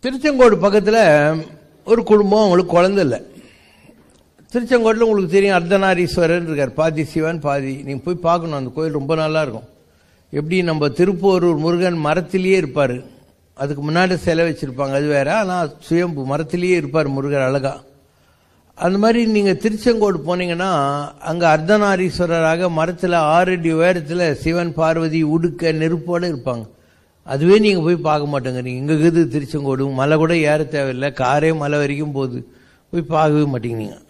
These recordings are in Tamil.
திருச்செங்கோடு பக்கத்தில் ஒரு குடும்பம், அவங்களுக்கு குழந்தை இல்லை. திருச்செங்கோட்டில் உங்களுக்கு தெரியும் அர்த்தநாரீஸ்வரர் இருக்கார், பாதி சிவன் பாதி. நீங்கள் போய் பார்க்கணும், அந்த கோயில் ரொம்ப நல்லா இருக்கும். எப்படி நம்ம திருப்போரூர் முருகன் மரத்திலேயே இருப்பார், அதுக்கு முன்னாடி சிலை வச்சுருப்பாங்க, அது வேற. ஆனால் சுயம்பு மரத்திலேயே இருப்பார் முருகர் அழகா. அந்த மாதிரி நீங்கள் திருச்செங்கோடு போனீங்கன்னா அங்கே அர்த்தநாரீஸ்வரராக மரத்தில் 6 அடி உயரத்தில் சிவன் பார்வதி உடுக்க நெருப்போடு இருப்பாங்க. அதுவே நீங்கள் போய் பார்க்க மாட்டேங்க. நீங்கள் இங்கே இருக்குது திருச்செங்கோடு, மலை கூட ஏற தேவையில்லை, காரே மலை வரைக்கும் போகுது, போய் பார்க்கவே மாட்டீங்க. நீங்கள்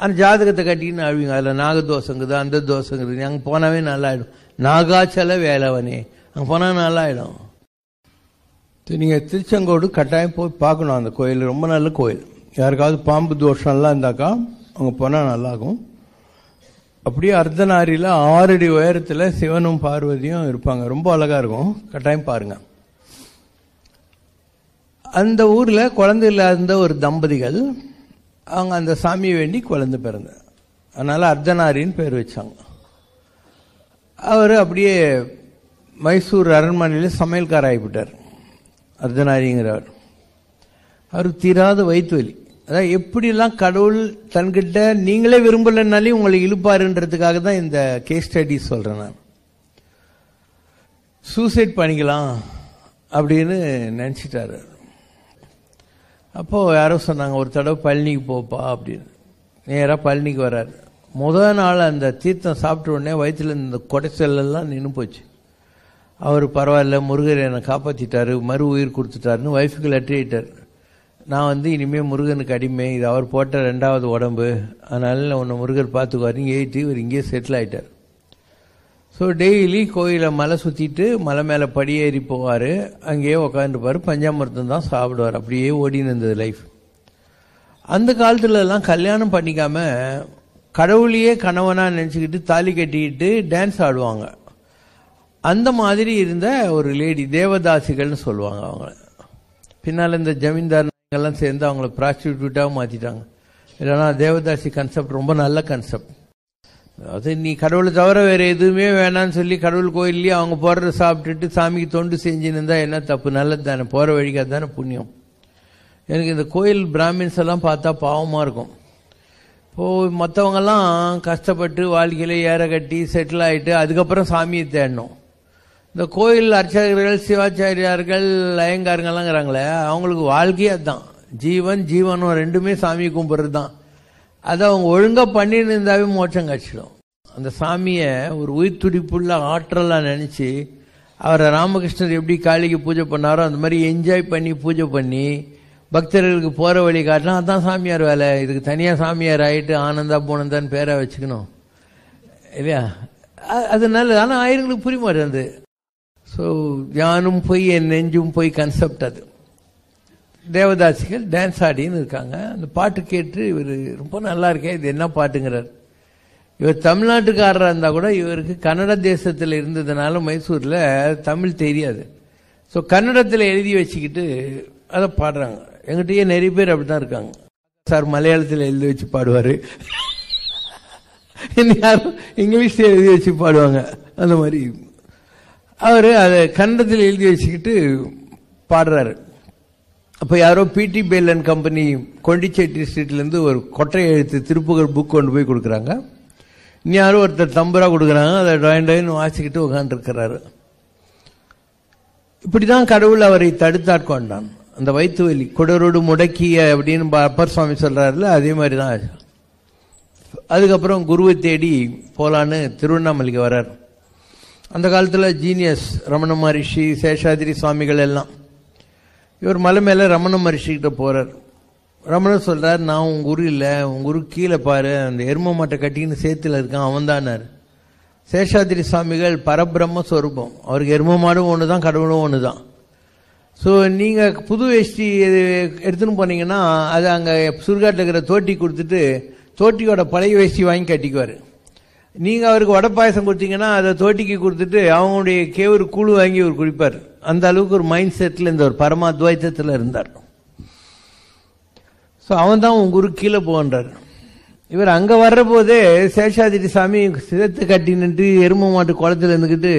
அந்த ஜாதகத்தை கட்டின்னு அழுவீங்க, அதில் நாகதோஷங்குது அந்த தோஷங்குது. அங்கே போனாவே நல்லாயிடும். நாகாச்சல வேலவனே, அங்கே போனால் நல்லாயிடும். நீங்கள் திருச்செங்கோடு கட்டாயம் போய் பார்க்கணும். அந்த கோயில் ரொம்ப நல்ல கோயில். யாருக்காவது பாம்பு தோஷம்லாம் இருந்தாக்கா அங்கே போனால் நல்லாகும். அப்படியே அர்த்தநாரியில் 6 அடி உயரத்தில் சிவனும் பார்வதியும் இருப்பாங்க, ரொம்ப அழகாக இருக்கும். கட்டாயம் பாருங்க. அந்த ஊரில் குழந்தை இல்லாத ஒரு தம்பதிகள், அவங்க அந்த சாமியை வேண்டி குழந்தை பிறந்த, அதனால் அர்த்தநாரின்னு பேர் வச்சாங்க. அவர் அப்படியே மைசூர் அரண்மனையில் சமையல்கார ஆகிவிட்டார் அர்த்தநாரிங்கிறவர். அவர் தீராத வயிற்று வலி. அதான் எப்படிலாம் கடவுள் தன்கிட்ட நீங்களே விரும்பலைன்னாலே உங்களை இழுப்பாருன்றதுக்காக தான் இந்த கேஸ் ஸ்டடி சொல்கிறேன் நான். சூசைட் பண்ணிக்கலாம் அப்படின்னு நினச்சிட்டாரு. அப்போது யாரோ சொன்னாங்க, ஒரு தடவை பழனிக்கு போப்பா அப்படின்னு. நேராக பழனிக்கு வர்றாரு. முதல் நாள் அந்த தீர்த்தம் சாப்பிட்ட உடனே வயிற்றுல இந்த கொடைச்சல்லாம் நின்று போச்சு. அவர் பரவாயில்ல, முருகர் என்னை காப்பாற்றிட்டாரு, மறு உயிர் கொடுத்துட்டாருன்னு ஒய்ஃபுக்கு லெட்டர் எழுதிட்டார். நான் இனிமேல் முருகனுக்கு அடிமை, இது அவர் போட்ட 2வது உடம்பு, அதனால உன்னை முருகர் பார்த்துக்குவாருன்னு எழுதிட்டு இவர் இங்கேயே செட்டில் ஆகிட்டார். ஸோ டெய்லி கோயிலை மலை சுற்றிட்டு மலை மேலே படியேறி போவார், அங்கேயே உக்காந்துருப்பார், பஞ்சாமிர்தம் தான் சாப்பிடுவார். அப்படியே ஓடின்னு இருந்தது லைஃப். அந்த காலத்துலலாம் கல்யாணம் பண்ணிக்காமல் கடவுளையே கணவனாக நினச்சிக்கிட்டு தாலி கட்டிக்கிட்டு டான்ஸ் ஆடுவாங்க. அந்த மாதிரி இருந்த ஒரு லேடி, தேவதாசிகள்னு சொல்லுவாங்க அவங்கள. பின்னால் இந்த ஜமீன்தார் எல்லாம் சேர்ந்து அவங்கள ப்ராஸ்டியூட்டாக மாற்றிட்டாங்க. இல்லைனா தேவதாசி கன்செப்ட் ரொம்ப நல்ல கன்செப்ட். அது நீ கடவுளை தவிர வேறு எதுவுமே வேணான்னு சொல்லி கடவுள் கோயில்லையே அவங்க போடுறத சாப்பிட்டுட்டு சாமிக்கு தொண்டு செஞ்சுன்னு இருந்தால் என்ன தப்பு? நல்லது தானே, போகிற வழிக்கு அதுதானே புண்ணியம். எனக்கு இந்த கோயில் பிராமின்ஸ் எல்லாம் பார்த்தா பாவமாக இருக்கும். இப்போது மற்றவங்கெல்லாம் கஷ்டப்பட்டு வாழ்க்கையில் ஏற கட்டி செட்டில் ஆகிட்டு அதுக்கப்புறம் சாமியை தேடணும். இந்த கோயில் அர்ச்சகர்கள், சிவாச்சாரியார்கள், அயங்காரங்கள்லாங்கிறாங்களே, அவங்களுக்கு வாழ்க்கையே அதுதான். ஜீவன் ஜீவனும் ரெண்டுமே சாமி கும்பிட்றது தான். அதை அவங்க ஒழுங்காக பண்ணின்னு இருந்தாவே மோட்சம் கட்சிடும். அந்த சாமியை ஒரு உயிர் துடிப்புள்ள ஆற்றலாக நினச்சி, அவரை ராமகிருஷ்ணர் எப்படி காளிக்கு பூஜை பண்ணாரோ அந்த மாதிரி என்ஜாய் பண்ணி பூஜை பண்ணி பக்தர்களுக்கு போகிற வழி காட்டலாம். அதுதான் சாமியார் வேலை. இதுக்கு தனியாக சாமியார் ஆகிட்டு ஆனந்தா பூனந்தான்னு பேரை வச்சுக்கணும் இல்லையா? அதனால ஆனால் ஆயிரங்களுக்கு புரிய மாட்டேங்குது. ஸோ யானும் போய் என் நெஞ்சும் போய் கன்செப்ட். அது தேவதாசிகள் டான்ஸ் ஆடின்னு இருக்காங்க. அந்த பாட்டு கேட்டு இவர் ரொம்ப நல்லா இருக்கே, இது என்ன பாட்டுங்கிறார். இவர் தமிழ்நாட்டுக்காரராக இருந்தால் கூட இவருக்கு கன்னட தேசத்தில் இருந்ததுனால மைசூரில் தமிழ் தெரியாது. ஸோ கன்னடத்தில் எழுதி வச்சுக்கிட்டு அதை பாடுறாங்க. எங்கிட்டயே நிறைய பேர் அப்படி தான் இருக்காங்க. சார் மலையாளத்தில் எழுதி வச்சு பாடுவார், யாரும் இங்கிலீஷில் எழுதி வச்சு பாடுவாங்க. அந்த மாதிரி அவர் அதை கன்னடத்தில் எழுதி வச்சுக்கிட்டு பாடுறாரு. அப்போ யாரோ பிடி பெல் அண்ட் கம்பெனி கொண்டிச்சேட்டி ஸ்ட்ரீட்லேருந்து ஒரு கொட்டை எழுத்து திருப்புகழ் புக் கொண்டு போய் கொடுக்குறாங்க. இனி யாரும் ஒருத்தர் தம்பரா கொடுக்குறாங்க, அதை டாயின் வாசிக்கிட்டு உட்காந்துருக்கிறாரு. இப்படி தான் கடவுள் அவரை தடுத்தாட்கொண்டான். அந்த வயிற்று வலி குடரோடு முடக்கிய அப்படின்னு அப்பர் சுவாமி சொல்கிறாருல, அதே மாதிரி தான். அதுக்கப்புறம் குருவை தேடி போகலான்னு திருவண்ணாமலைக்கு வர்றார். அந்த காலத்தில் ஜீனியஸ் ரமண மகரிஷி, சேஷாதிரி சுவாமிகள் எல்லாம். இவர் மலை மேலே ரமண மகரிஷிக்கிட்ட போகிறார். ரமணர் சொல்கிறார், நான் உங்கள் குரு இல்லை, உங்கள் குரு கீழே பாரு, அந்த எரும மாட்டை கட்டின்னு சேத்துல இருக்கான், அவன் தானார். சேஷாதிரி சுவாமிகள் பரபிரம்ம ஸ்வரூபம், அவருக்கு எரும மாடும் ஒன்று தான், கடவுளும் ஒன்று தான். ஸோ நீங்கள் புது வேஷ்டி எடுத்துன்னு போனீங்கன்னா அது அங்கே சுடுகாட்டில் இருக்கிற தோட்டி கொடுத்துட்டு தோட்டியோட பழைய வேஷ்டி வாங்கி கட்டிக்குவார். நீங்கள் அவருக்கு வடை பாயசம் கொடுத்தீங்கன்னா அதை தோட்டிக்கு கொடுத்துட்டு அவங்களுடைய கேவரு கூழு வாங்கி அவர் குடிப்பார். அந்த அளவுக்கு ஒரு மைண்ட் செட்டில் இந்த ஒரு பரமாத்வைத்தத்தில் இருந்தார். ஸோ அவன் தான் உன் குரு கீழே போன்றார். இவர் அங்கே வர்ற போதே சேஷாதிரி சாமி சிரத்தை கட்டி நின்று எரும மாட்டு குளத்தில் இருந்துக்கிட்டு,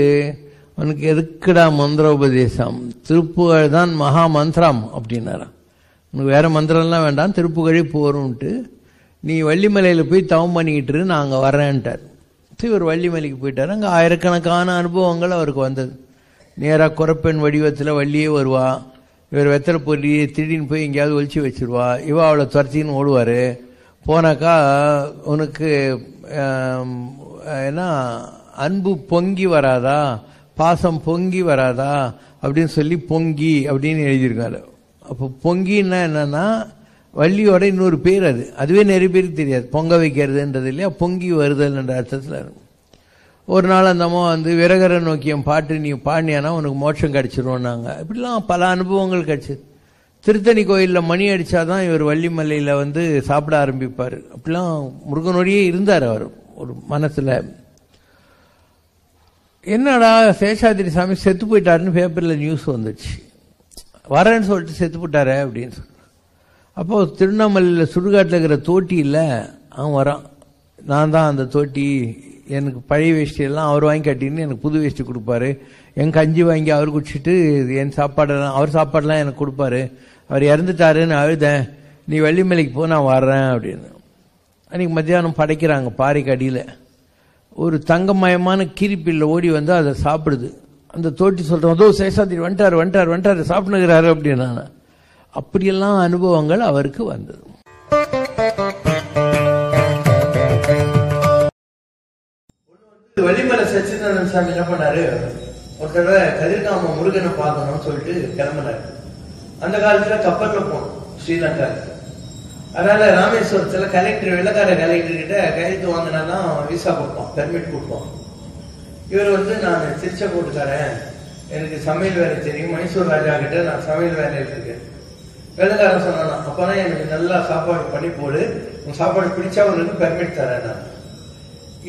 அவனுக்கு எதுக்குடா மந்திரோபதேசம், திருப்புகழ் தான் மகா மந்திரம் அப்படின்னாராம். உனக்கு வேற மந்திரம்லாம் வேண்டாம், திருப்புகழி போறோம்ட்டு நீ வள்ளிமலையில் போய் தவம் பண்ணிக்கிட்டு நான் அங்கே வரேன்ட்டார். இவர் வள்ளிமலைக்கு போயிட்டார். அங்கே ஆயிரக்கணக்கான அனுபவங்கள் அவருக்கு வந்தது. நேராக குறப்பெண் வடிவத்தில் வள்ளியே வருவா. இவர் வெத்தலை பொறி திடீர்னு போய் எங்கேயாவது ஒழிச்சு வச்சிருவா. இவ அவளை துரத்தின்னு ஓடுவார். போனாக்கா உனக்கு ஏன்னா அன்பு பொங்கி வராதா, பாசம் பொங்கி வராதா அப்படின்னு சொல்லி பொங்கி அப்படின்னு எழுதியிருக்காரு. அப்போ பொங்கின்னா என்னன்னா வள்ளியோட இன்னொரு பேர். அதுவே நிறைய பேருக்கு தெரியாது. பொங்க வைக்கிறதுன்றது இல்லையா, பொங்கி வருதல் என்ற அர்த்தத்தில் இருக்கும். ஒரு நாள் அந்த அம்மா விரகர நோக்கியம் பாட்டு நீ பாடினியானா உனக்கு மோட்சம் கிடைச்சிருவோம்னாங்க. இப்படிலாம் பல அனுபவங்கள் கிடைச்சிது. திருத்தணி கோயிலில் மணி அடித்தாதான் இவர் வள்ளிமலையில் சாப்பிட ஆரம்பிப்பார். அப்படிலாம் முருகனோடையே இருந்தார் அவர் ஒரு மனசில். என்னடா சேஷாதிரி சாமி செத்து போயிட்டாருன்னு பேப்பரில் நியூஸ் வந்துச்சு. வரேன்னு சொல்லிட்டு செத்து போயிட்டாரே அப்படின்னு சொல்லி. அப்போ திருவண்ணாமலையில் சுடுகாட்டில் இருக்கிற தோட்டி இல்லை, அவன் வரான். நான் தான் அந்த தோட்டி, எனக்கு பழைய வேஷ்டியெல்லாம் அவர் வாங்கி கட்டின்னு எனக்கு புது வேஷ்டி கொடுப்பாரு. என் கஞ்சி வாங்கி அவர் குடிச்சிட்டு என் சாப்பாடெல்லாம் அவர் சாப்பாடெல்லாம் எனக்கு கொடுப்பாரு. அவர் இறந்துட்டாருன்னு அழுதேன். நீ வள்ளிமலைக்கு போ, நான் வர்றேன் அப்படின்னு. அன்றைக்கி மத்தியானம் படைக்கிறாங்க பாறைக்கு அடியில். ஒரு தங்கமயமான கீரிப்பில்லை ஓடி அதை சாப்பிடுது. அந்த தோட்டி சொல்கிறோம், அதோ சேஷாதிரி வந்துட்டார் வந்துட்டார் வந்துட்டார் சாப்பிடுகிறாரு அப்படின்னு. அப்படியெல்லாம் அனுபவங்கள் அவருக்கு வந்தது. வள்ளிமலை சச்சிதானந்த சாமி என்ன பண்ணாரு, ஒரு தடவை கதிர்காம முருகனை பார்க்கணும்னு சொல்லிட்டு கிளம்பினாரு. அந்த காலத்துல கப்பல்ல போகணும் ஸ்ரீலங்கா. அதனால ராமேஸ்வரத்துல கலெக்டர், வெள்ளக்கார கலெக்டர் கிட்ட கையெழுத்து வாங்கினாதான் விசா கொடுப்பான், பெர்மிட் கொடுப்பான். இவர் நான் திருச்செங்கோட்டுக்காரன், எனக்கு சமையல் வேலை தெரியும், மைசூர் ராஜா கிட்ட நான் சமையல் வேலையில் இருக்கேன். வெள்ளக்காரன் சொன்னானா, அப்பனா எனக்கு நல்லா சாப்பாடு பண்ணி போடு, உன் சாப்பாடு பிடிச்சா உனக்கு பெர்மிட் தரேன் நான்.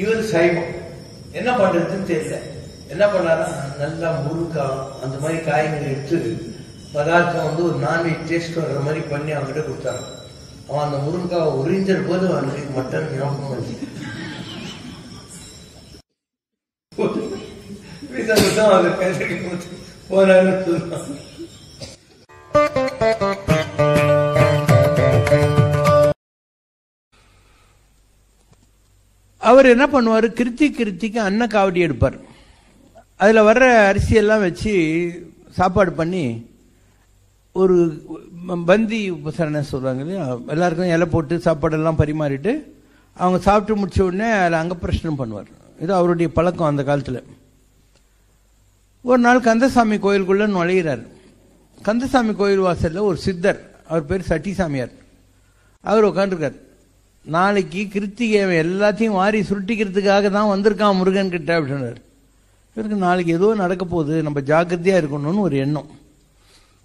இவர் சைவம், என்ன பண்றதுன்னு தெரியல. என்ன பண்ணாரா, நல்லா முருங்காய் அந்த மாதிரி காய்கறி எடுத்து பதார்த்தம் ஒரு நான்வெஜ் டேஸ்ட் வர்ற மாதிரி பண்ணி அவங்ககிட்ட கொடுத்தாங்க. அவன் அந்த முருங்காவை உறிஞ்ச போது அவனுக்கு மட்டன் ஞாபகம் வந்து போனான்னு சொன்னான். அவர் என்ன பண்ணுவார், கிருத்திக்கு அன்ன காவடி எடுப்பார். அதில் வர்ற அரிசியெல்லாம் வச்சு சாப்பாடு பண்ணி ஒரு பந்தி உபசரணை சொல்கிறாங்க இல்லையா, எல்லாருக்கும் இலை போட்டு சாப்பாடெல்லாம் பரிமாறிட்டு அவங்க சாப்பிட்டு முடிச்ச உடனே அதில் அங்கப்பிரஷ்னம் பண்ணுவார். இது அவருடைய பழக்கம் அந்த காலத்தில். ஒரு நாள் கந்தசாமி கோயிலுக்குள்ளே நுழைகிறார். கந்தசாமி கோயில் வாசலில் ஒரு சித்தர், அவர் பேர் சட்டிசாமியார், அவர் உட்காந்துருக்கார். நாளைக்கு கிருத்திகை எல்லாத்தையும் வாரி சுருட்டிக்கிறதுக்காக தான் வந்திருக்கான் முருகன் கிட்ட அப்படின்னாரு. இவருக்கு நாளைக்கு ஏதோ நடக்க போகுது, நம்ம ஜாக்கிரதையாக இருக்கணும்னு ஒரு எண்ணம்.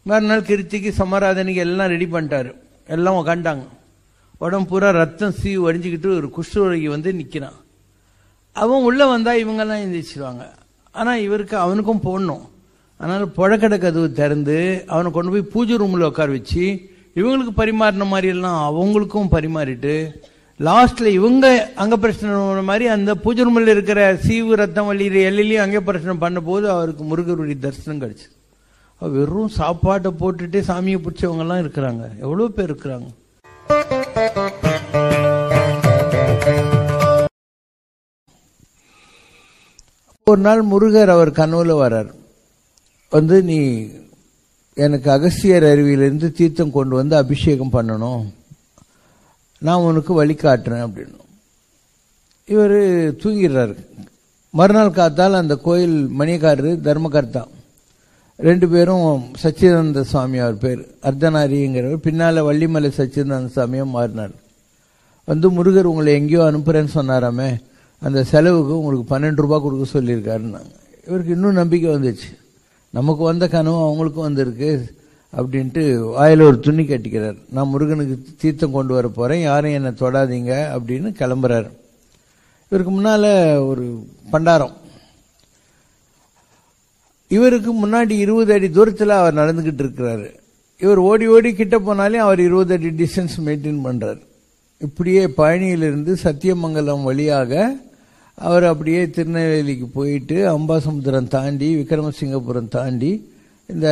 மறுநாள் கிருத்திக்கு சமாராதனைக்கு எல்லாம் ரெடி பண்ணிட்டாரு. எல்லாம் உக்காண்டாங்க. உடம்பு பூரா ரத்தம் சீவு வடிஞ்சிக்கிட்டு ஒரு குஷ்டரோகி நிற்கிறான். அவன் உள்ளே வந்தால் இவங்கெல்லாம் எழுந்திரிச்சிருவாங்க. ஆனால் இவருக்கு அவனுக்கும் போடணும். அதனால் புழக்கடை கதவு திறந்து அவனை கொண்டு போய் பூஜை ரூமில் உட்கார வச்சு இவங்களுக்கு பரிமாறின மாதிரி எல்லாம் அவங்களுக்கும் பரிமாறிட்டு லாஸ்ட்ல இவங்க அங்க பிரச்சனை மாதிரி அந்த பூஜை ரூமில் இருக்கிற சீவு ரத்தம் வழியிற எல்லையிலையும் அங்கே பிரச்சனை பண்ண போது அவருக்கு முருகருடைய தரிசனம் கிடைச்சு. வெறும் சாப்பாட்டை போட்டுட்டு சாமியை பிடிச்சவங்க எல்லாம் இருக்கிறாங்க, எவ்வளவு பேர் இருக்கிறாங்க. ஒரு நாள் முருகர் அவர் கனவுல வர்றார். நீ எனக்கு அகஸ்தியர் அருவியிலிருந்து தீர்த்தம் கொண்டு அபிஷேகம் பண்ணணும், நான் உனக்கு வழி காட்டுறேன் அப்படின்னு. இவர் தூங்கிடுறாரு. மறுநாள் காத்தால் அந்த கோயில் மணியக்காரரு தர்மகர்த்தா ரெண்டு பேரும் சச்சிதானந்த சுவாமி, அவர் பேர் அர்த்தநாரிங்கிறவர், பின்னால் வள்ளிமலை சச்சிதானந்த சுவாமியும் மாறினார். முருகர் உங்களை எங்கேயோ அனுப்புறேன்னு சொன்னாராமே, அந்த செலவுக்கு உங்களுக்கு 12 ரூபா கொடுக்க சொல்லியிருக்காருன்னாங்க. இவருக்கு இன்னும் நம்பிக்கை வந்துச்சு, நமக்கு வந்த கனவு அவங்களுக்கும் வந்திருக்கு அப்படின்ட்டு வாயில் ஒரு துணி கட்டிக்கிறார். நான் முருகனுக்கு தீர்த்தம் கொண்டு வர போகிறேன், யாரும் என்னை தொடாதீங்க அப்படின்னு கிளம்புறாரு. இவருக்கு முன்னால் ஒரு பண்டாரம். இவருக்கு முன்னாடி 20 அடி தூரத்தில் அவர் நடந்துக்கிட்டு இருக்கிறாரு. இவர் ஓடி ஓடி கிட்ட போனாலே அவர் 20 அடி டிஸ்டன்ஸ் மெயின்டைன் பண்ணுறார். இப்படியே பழனியிலிருந்து சத்தியமங்கலம் வழியாக அவர் அப்படியே திருநெல்வேலிக்கு போயிட்டு அம்பாசமுத்திரம் தாண்டி விக்ரமசிங்கபுரம் தாண்டி இந்த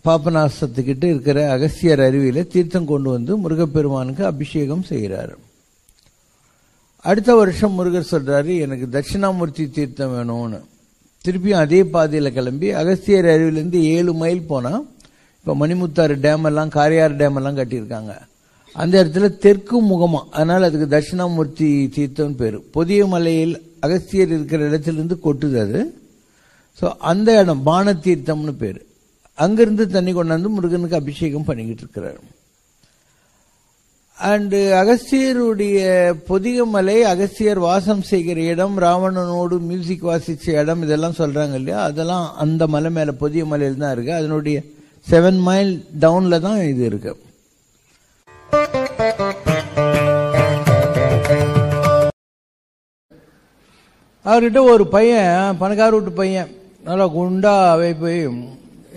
பாபநாசத்துக்கிட்ட இருக்கிற அகஸ்தியர் அருவியில தீர்த்தம் கொண்டு வந்து முருகப்பெருமானுக்கு அபிஷேகம் செய்கிறார். அடுத்த வருஷம் முருகர் சொல்றாரு, எனக்கு தட்சிணாமூர்த்தி தீர்த்தம் வேணும்னு. திருப்பியும் அதே பாதையில் கிளம்பி அகஸ்தியர் அருவிலேருந்து 7 மைல் போனால் இப்போ மணிமுத்தாறு டேம் எல்லாம் காரையார் டேம் எல்லாம் கட்டியிருக்காங்க. அந்த இடத்துல தெற்கு முகமா, அதனால் அதுக்கு தட்சிணாமூர்த்தி தீர்த்தம்னு பேர். புதிய மலையில் அகஸ்தியர் இருக்கிற இடத்துலேருந்து கொட்டுது அது. ஸோ அந்த இடம் பான தீர்த்தம்னு பேர். அங்கிருந்து தண்ணி கொண்டாந்து முருகனுக்கு அபிஷேகம் பண்ணிக்கிட்டு இருக்கிறார். அண்டு அகஸ்தியருடைய பொதிகமலை, அகஸ்தியர் வாசம் செய்கிற இடம், ராவணனோடு மியூசிக் வாசிச்ச இடம், இதெல்லாம் சொல்றாங்க இல்லையா, அதெல்லாம் அந்த மலை மேல பொதிய மலையில் தான் இருக்கு. அதனுடைய 7 மைல் டவுன்ல தான் இது இருக்கு. அவர்கிட்ட ஒரு பையன், பணக்கார வீட்டு பையன், நல்லா குண்டா போய்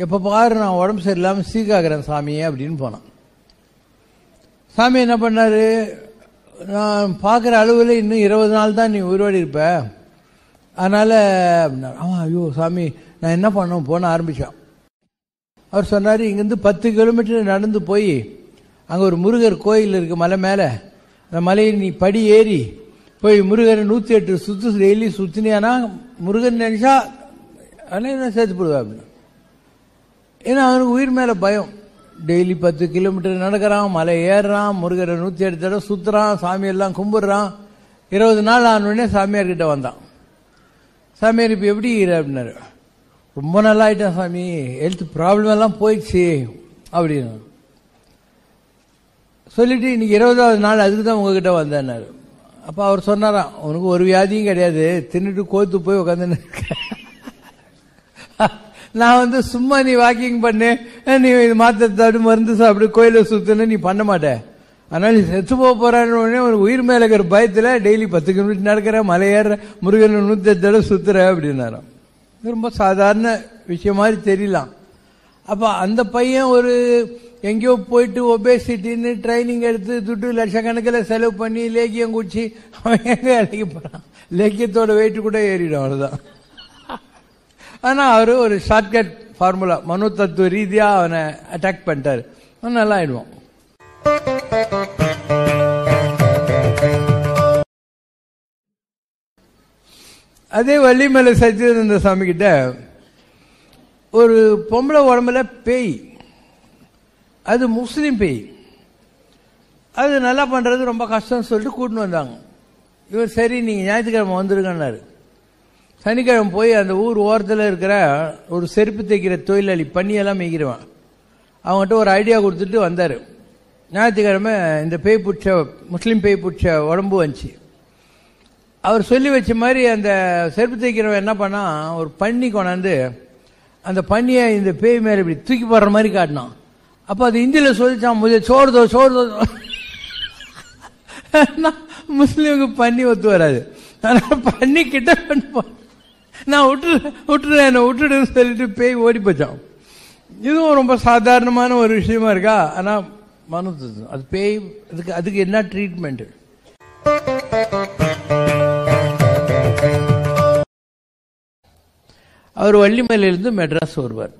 எப்ப பாரு நான் உடம்பு சரியில்லாம சீக்காகிறேன் சாமியே அப்படின்னு போனான். சாமி என்ன பண்ணாரு, நான் பார்க்குற அளவில் இன்னும் 20 நாள் தான் நீ உயிரோடு இருப்ப, அதனால அவன் ஐயோ சாமி நான் என்ன பண்ண போன ஆரம்பிச்சான். அவர் சொன்னார், இங்கேருந்து 10 கிலோமீட்டர் நடந்து போய் அங்கே ஒரு முருகர் கோயில் இருக்கு மலை மேலே, அந்த மலையை நீ படி ஏறி போய் முருகரை 108 சுற்று டெய்லி சுற்றினியானா முருகன் நினைச்சா என்ன சேர்த்து போடுவேன் அப்படின்னு. ஏன்னா அவனுக்கு உயிர் மேலே பயம். டெய்லி 10 கிலோமீட்டர் நடக்கிறான், மலை ஏறுறான், முருகரை 108 தடவை சுற்றுறான், சாமியெல்லாம் கும்பிடுறான். 20 நாள் ஆனோடனே சாமியார்கிட்ட வந்தான். சாமியார் இப்போ எப்படி அப்படின்னாரு, ரொம்ப நல்லா ஆயிட்டான் சாமி, ஹெல்த் ப்ராப்ளம் எல்லாம் போயிடுச்சு அப்படின்னு சொல்லிட்டு இன்னைக்கு 20வது நாள் அதுக்கு தான் உங்ககிட்ட வந்தேன்னாரு. அப்போ அவர் சொன்னாராம், உனக்கு ஒரு வியாதியும் கிடையாது, தின்னுட்டு கோத்து போய் உட்காந்துன்னு இருக்க, நான் சும்மா நீ வாக்கிங் பண்ணு, நீ மாத்திரை தடு மருந்து சாப்பிடு, கோயிலை சுத்துன்னு நீ பண்ண மாட்டேன், அதனால நீ செத்து போக போறான்னு ஒரு உயிர் மேல இருக்கிற பயத்துல டெய்லி 10 கிலோமீட்டர் நடக்கிற, மலையேற, முருகன் 108 தடவை சுத்துற அப்படின்னாராம். ரொம்ப சாதாரண விஷயம் மாதிரி தெரியலாம். அப்ப அந்த பையன் ஒரு எங்கேயோ போயிட்டு ஒபேசிட்டின்னு ட்ரைனிங் எடுத்து துட்டு லட்சக்கணக்கில் செலவு பண்ணி லேக்கியம் குடிச்சு அவன் எங்க வேலைக்கு போறான், லேக்கியத்தோட வெயிட் கூட ஏறிடும், அவ்வளவுதான். ஆனா அவரு ஒரு ஷார்ட்கட் ஃபார்முலா, மனோ தத்துவ ரீதியா அவனை அட்டாக் பண்ணிட்டாரு, நல்லா ஆயிடுவான். அதே வள்ளிமலை சச்சிதானந்த சாமி கிட்ட ஒரு பொம்பளை உடம்புல பேய், அது முஸ்லீம் பேய், அது நல்லா பண்றது ரொம்ப கஷ்டம் சொல்லிட்டு கூட்டின்னு வந்தாங்க. இவர் சரி நீங்க ஞாயிற்றுக்கிழமை வந்துருங்கன்னாரு. சனிக்கிழமை போய் அந்த ஊர் ஓரத்தில் இருக்கிற ஒரு செருப்பு தைக்கிற தொழிலாளி, பண்ணியெல்லாம் மேய்க்கிறவன், அவங்ககிட்ட ஒரு ஐடியா கொடுத்துட்டு வந்தார். ஞாயிற்றுக்கிழமை இந்த பேய் பிடிச்ச, முஸ்லீம் பேய் பிடிச்ச உடம்பு வந்துச்சு. அவர் சொல்லி வச்ச மாதிரி அந்த செருப்பு தைக்கிறவன் என்ன பண்ணா, ஒரு பன்னி கொண்டாந்து அந்த பன்னியை இந்த பேய் மேல இப்படி தூக்கி போடுற மாதிரி காட்டினான். அப்ப அது இந்தியில சொல்லிச்சான், முதல் சோறுதோ சோறுதோ. முஸ்லீமுக்கு பன்னி ஒத்து வராது, அதனால பன்னி கிட்ட நான் விட்டுடுன்னு சொல்லிட்டு பேய் ஓடி போச்சான். இதுவும் ரொம்ப சாதாரணமான ஒரு விஷயமா இருக்கா, ஆனா மனு அது பேய், அதுக்கு என்ன ட்ரீட்மெண்ட்? அவர் வள்ளிமலையிலிருந்து மெட்ராஸ் வருவார்.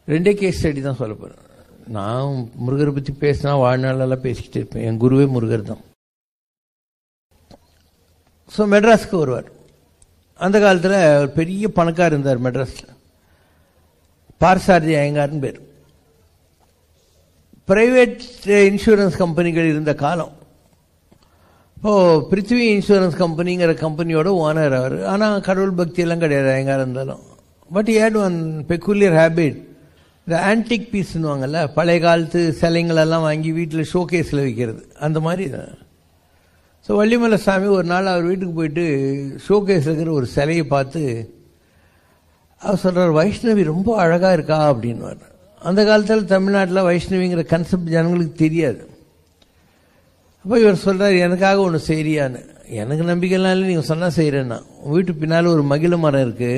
2 கேஸ் ஸ்டடி தான் சொல்ல போறேன். நான் முருகரை பத்தி பேசினா வாழ்நாளெல்லாம் பேசிக்கிட்டு இருப்பேன், என் குருவே முருகர் தான். ஸோ மெட்ராஸ்க்கு வருவார். அந்த காலத்தில் ஒரு பெரிய பணக்காரர் இருந்தார் மெட்ராஸில், பார்சாரதி ஐயங்கார்னு பேர். பிரைவேட் இன்சூரன்ஸ் கம்பெனிகள் இருந்த காலம். இப்போ பிருத்திவி இன்சூரன்ஸ் கம்பெனிங்கிற கம்பெனியோட ஓனர் அவர். ஆனால் கடவுள் பக்தி எல்லாம் கிடையாது ஐயங்கார் இருந்தாலும். But he had one peculiar habit, இந்த ஆன்டிக் பீஸ்னுவாங்கல்ல, பழைய காலத்து சிலைங்களெல்லாம் வாங்கி வீட்டில் ஷோகேஸில் வைக்கிறது, அந்த மாதிரி தான். ஸோ வள்ளிமலை சாமி ஒரு நாள் அவர் வீட்டுக்கு போயிட்டு ஷோகேஸில் இருக்கிற ஒரு சிலையை பார்த்து அவர் சொல்கிறார், வைஷ்ணவி ரொம்ப அழகாக இருக்கா அப்படின்னு. அந்த காலத்தில் தமிழ்நாட்டில் வைஷ்ணவிங்கிற கன்செப்ட் ஜனங்களுக்கு தெரியாது. அப்போ இவர் சொல்கிறார், எனக்காக ஒன்று செய்யறியான்னு. எனக்கு நம்பிக்கைலாம் இல்லை, நீங்கள் சொன்னால் செய்கிறேன்னா. வீட்டு பின்னால் ஒரு மகிழ மரம் இருக்குது,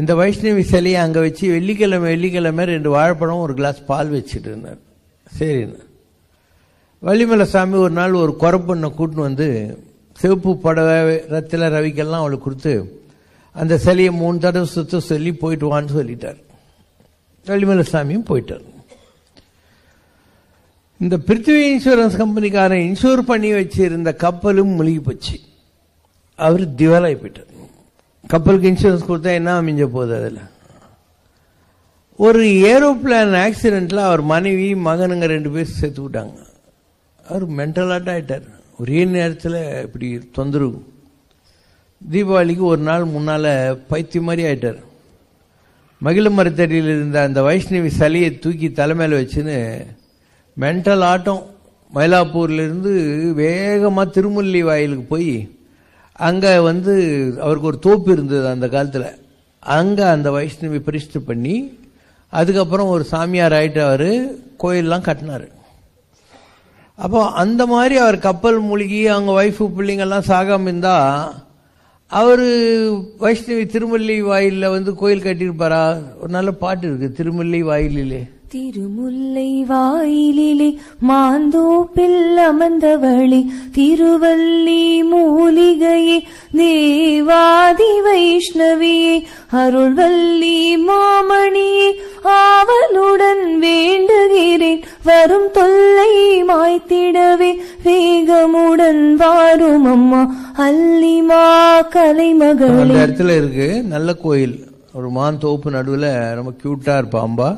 இந்த வைஷ்ணவி சிலையை அங்கே வச்சு வெள்ளிக்கிழமை 2 வாழைப்பழம் 1 கிளாஸ் பால் வச்சுட்டு இருந்தார். சரிண்ணா. வள்ளிமலை சாமி ஒரு நாள் ஒரு குறப்பண்ணை கூட்டின்னு வந்து சிவப்பு புடவை ரத்தில ரவிக்கெல்லாம் அவளுக்கு கொடுத்து அந்த சிலையை 3 தடவை சுத்த சொல்லி போயிட்டு வான்னு சொல்லிட்டார். வள்ளிமலை சாமியும் போயிட்டார். இந்த பிருத்திவி இன்சூரன்ஸ் கம்பெனிக்காரன் இன்சூர் பண்ணி வச்சிருந்த கப்பலும் முழுகி போச்சு. அவர் திவாலாகி போயிட்டார். கப்பலுக்கு இன்சூரன்ஸ் கொடுத்தா என்ன அமைஞ்ச போகுது? அதில் ஒரு ஏரோப்ளேன் ஆக்சிடென்ட்ல அவர் மனைவி மகனுங்க 2 பேர் செத்து விட்டாங்க. அவர் மென்டலாட்ட ஆயிட்டார். ஒரே நேரத்தில் இப்படி தொந்தரவு. தீபாவளிக்கு ஒரு நாள் முன்னால பைத்தியம் மாதிரி ஆயிட்டார். மகிழ மரத்தடியில் இருந்த அந்த வைஷ்ணவி சிலையை தூக்கி தலைமையில வச்சுன்னு மென்டல் ஆட்டம். மயிலாப்பூர்லேருந்து வேகமாக திருமுல்லை வாயிலுக்கு போய் அங்கே அவருக்கு ஒரு தோப்பு இருந்தது அந்த காலத்தில். அங்கே அந்த வைஷ்ணவி பிரதிஷ்டை பண்ணி அதுக்கப்புறம் ஒரு சாமியார் ஆகிட்டு அவர் கோயிலெலாம் கட்டினார். அப்போ அந்த மாதிரி அவர் கப்பல் மூழ்கி அவங்க ஒய்ஃபு பிள்ளைங்கள்லாம் சாகாமல் இருந்தால் அவர் வைஷ்ணவி திருமுல்லை வாயிலில் கோயில் கட்டியிருப்பாரா? ஒரு நல்ல பாட்டு இருக்கு, திருமுல்லை வாயிலிலே. திருமுல்லை வாயிலிலே மாந்தோப்பில் அமர்ந்தவளே திருவல்லி மூலிகையே தேவாதி வைஷ்ணவியே அருள்வல்லி மாமணியே ஆவலுடன் வேண்டுகிறேன் வரும் தொல்லை மாய்த்திடவே வேகமுடன் வாரும் அம்மா அல்லிமா கலைமகளே. அந்த இடத்துல இருக்கு நல்ல கோயில். ஒரு மான் தோப்பு நடுவில் ரொம்ப கியூட்டா இருப்பாம்பா.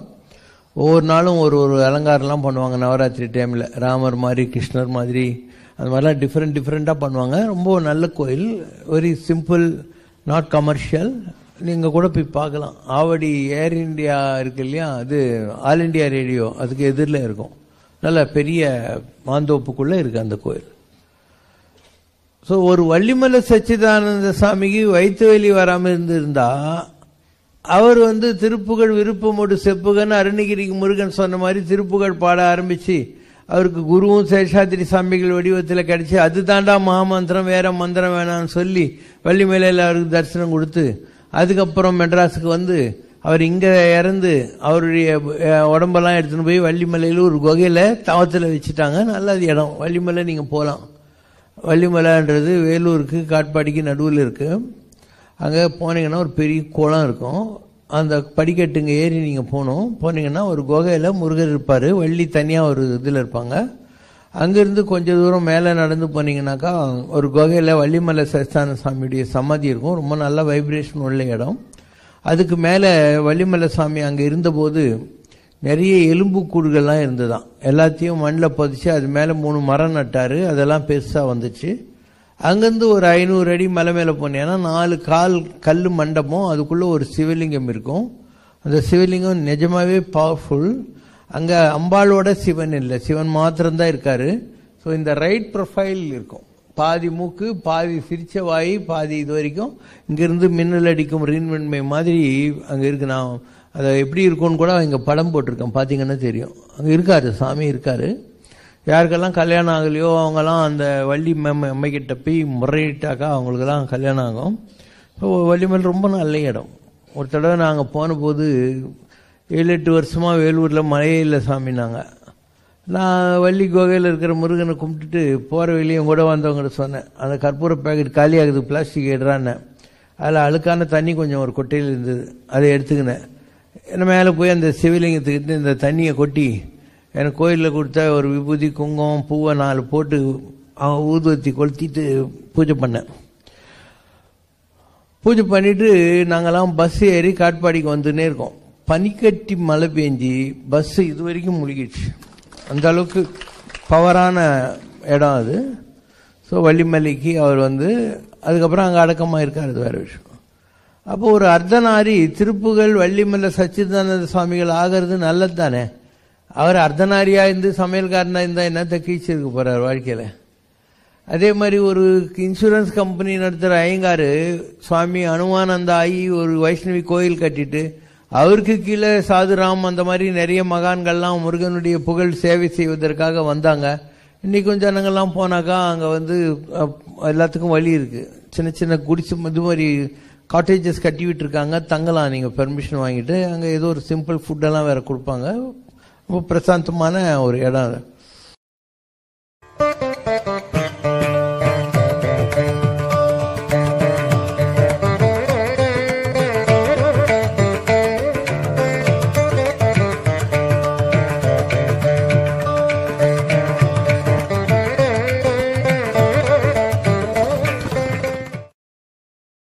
ஒவ்வொரு நாளும் ஒரு அலங்காரம்லாம் பண்ணுவாங்க நவராத்திரி டைமில். ராமர் மாதிரி, கிருஷ்ணர் மாதிரி, அந்த மாதிரிலாம் டிஃப்ரெண்ட்டாக பண்ணுவாங்க. ரொம்ப நல்ல கோயில், வெரி சிம்பிள், நாட் கமர்ஷியல். நீங்கள் கூட போய் பார்க்கலாம். ஆவடி ஏர் இண்டியா இருக்கு இல்லையா, அது ஆல் இண்டியா ரேடியோ அதுக்கு எதிரில் இருக்கும். நல்ல பெரிய மாந்தோப்புக்குள்ளே இருக்குது அந்த கோயில். ஸோ ஒரு வள்ளிமலை சச்சிதானந்த சாமிக்கு வயிற்று வலி வராமல் இருந்திருந்தா அவர் திருப்புகழ் விருப்பமோடு செப்புகன்னு அருணகிரிக்கு முருகன் சொன்ன மாதிரி திருப்புகழ் பாட ஆரம்பிச்சு அவருக்கு குருவும் சேஷாத்திரி சாமிகள் வடிவத்தில் கிடைச்சி அது தாண்டா மகாமந்திரம், வேற மந்திரம் வேணான்னு சொல்லி வள்ளிமலையில் அவருக்கு தரிசனம் கொடுத்து அதுக்கப்புறம் மெட்ராஸுக்கு அவர் இங்கே இறந்து அவருடைய உடம்பெல்லாம் எடுத்துன்னு போய் வள்ளிமலையில் ஒரு குகையில் தவத்தில் வச்சுட்டாங்க. நல்ல இடம் வள்ளிமலை, நீங்கள் போகலாம். வள்ளிமலைன்றது வேலூருக்கு காட்பாடிக்கு நடுவில் இருக்கு. அங்கே போனீங்கன்னா ஒரு பெரிய குளம் இருக்கும். அந்த படிக்கட்டுங்க ஏறி நீங்கள் போனீங்கன்னா ஒரு குகையில் முருகர் இருப்பார், வள்ளி தனியாக ஒரு இதில் இருப்பாங்க. அங்கேருந்து கொஞ்சம் தூரம் மேலே நடந்து போனீங்கன்னாக்கா ஒரு குகையில் வள்ளிமலை சச்சிதானந்த சாமியுடைய சமாதி இருக்கும். ரொம்ப நல்ல வைப்ரேஷன் உள்ள இடம். அதுக்கு மேலே வள்ளிமலை சாமி அங்கே இருந்தபோது நிறைய எலும்பு கூடுகள்லாம் இருந்துதான். எல்லாத்தையும் மண்ணில் பதிச்சு அது மேலே 3 மரம் நட்டார். அதெல்லாம் பெருசாக வந்துச்சு. அங்கேருந்து ஒரு 500 அடி மலை மேலே போனீங்கன்னா 4 கல் மண்டபம், அதுக்குள்ளே ஒரு சிவலிங்கம் இருக்கும். அந்த சிவலிங்கம் நிஜமாவே பவர்ஃபுல். அங்கே அம்பாளோட சிவன் இல்லை, சிவன் மாத்திரம்தான் இருக்காரு. ஸோ இந்த ரைட் ப்ரொஃபைல் இருக்கும். பாதி மூக்கு, பாதி சிரிச்ச வாய், பாதி இது வரைக்கும் இங்கிருந்து மின்னல் அடிக்கும் ரீன்வெண்மை மாதிரி அங்கே இருக்கு. நான் அதை எப்படி இருக்கும்னு கூட இங்கே படம் போட்டிருக்கேன், பார்த்தீங்கன்னா தெரியும். அங்கே இருக்காரு, சாமி இருக்காரு. யாருக்கெல்லாம் கல்யாணம் ஆகலையோ அவங்கெல்லாம் அந்த வள்ளி அம்மைக்கிட்ட போய் முறையிட்டாக்கா அவங்களுக்கெல்லாம் கல்யாணம் ஆகும். வள்ளிமலை ரொம்ப நல்ல இடம். ஒரு தடவை நாங்கள் போன போது 7-8 வருஷமாக வேலூரில் மழையே இல்லை சாமினாங்க. நான் வள்ளி குகையில் இருக்கிற முருகனை கும்பிட்டுட்டு போகிற வெளியும் கூட வந்தவங்கள்ட்ட சொன்னேன், அந்த கற்பூர பேக்கெட் காலி ஆகுது, பிளாஸ்டிக் எடுறான்னு. அதில் அழுக்கான தண்ணி கொஞ்சம் ஒரு கொட்டையில் இருந்தது, அதை எடுத்துக்கினேன். என்ன மேலே போய் அந்த சிவலிங்கத்துக்கிட்ட இந்த தண்ணியை கொட்டி எனக்கு கோயிலில் கொடுத்த ஒரு விபூதி, குங்குமம், பூவை 4 போட்டு ஊதுவத்தி கொளுத்திட்டு பூஜை பண்ணேன். பூஜை பண்ணிட்டு நாங்கள்லாம் பஸ் ஏறி காட்பாடிக்கு வந்துன்னே இருக்கோம். பனிக்கட்டி மழை பெஞ்சி பஸ் இது வரைக்கும் முழுகிடுச்சு. அந்த அளவுக்கு பவரான இடம் அது. ஸோ வள்ளிமலைக்கு அவர் அதுக்கப்புறம் அங்கே அடக்கமாக இருக்கார், அது வேற விஷயம். அப்போ ஒரு அர்த்தநாரி திருப்புகழ் வள்ளிமலை சச்சிதானந்த சுவாமிகள் ஆகிறது நல்லது தானே. அவர் அர்த்தநாரியா இருந்து சமையல்காரனா இருந்தால் என்னத்தை கீழ்ச்சிருக்க போறார் வாழ்க்கையில். அதே மாதிரி ஒரு இன்சூரன்ஸ் கம்பெனி நடத்துகிற ஐயங்காரு சுவாமி அனுமானந்த ஆகி ஒரு வைஷ்ணவி கோயில் கட்டிட்டு அவருக்கு கீழே சாதுராம் அந்த மாதிரி நிறைய மகான்கள்லாம் முருகனுடைய புகழ் சேவை செய்வதற்காக வந்தாங்க. இன்னைக்கும் ஜனங்கள்லாம் போனாக்கா அங்கே எல்லாத்துக்கும் வழி இருக்கு. சின்ன சின்ன குடிசை இது மாதிரி காட்டேஜஸ் கட்டி விட்டுருக்காங்க, தங்கலாம் நீங்கள் பெர்மிஷன் வாங்கிட்டு. அங்கே ஏதோ ஒரு சிம்பிள் ஃபுட்டெல்லாம் வேற கொடுப்பாங்க. ரொம்ப பிரசாந்தமான ஒரு இடம்.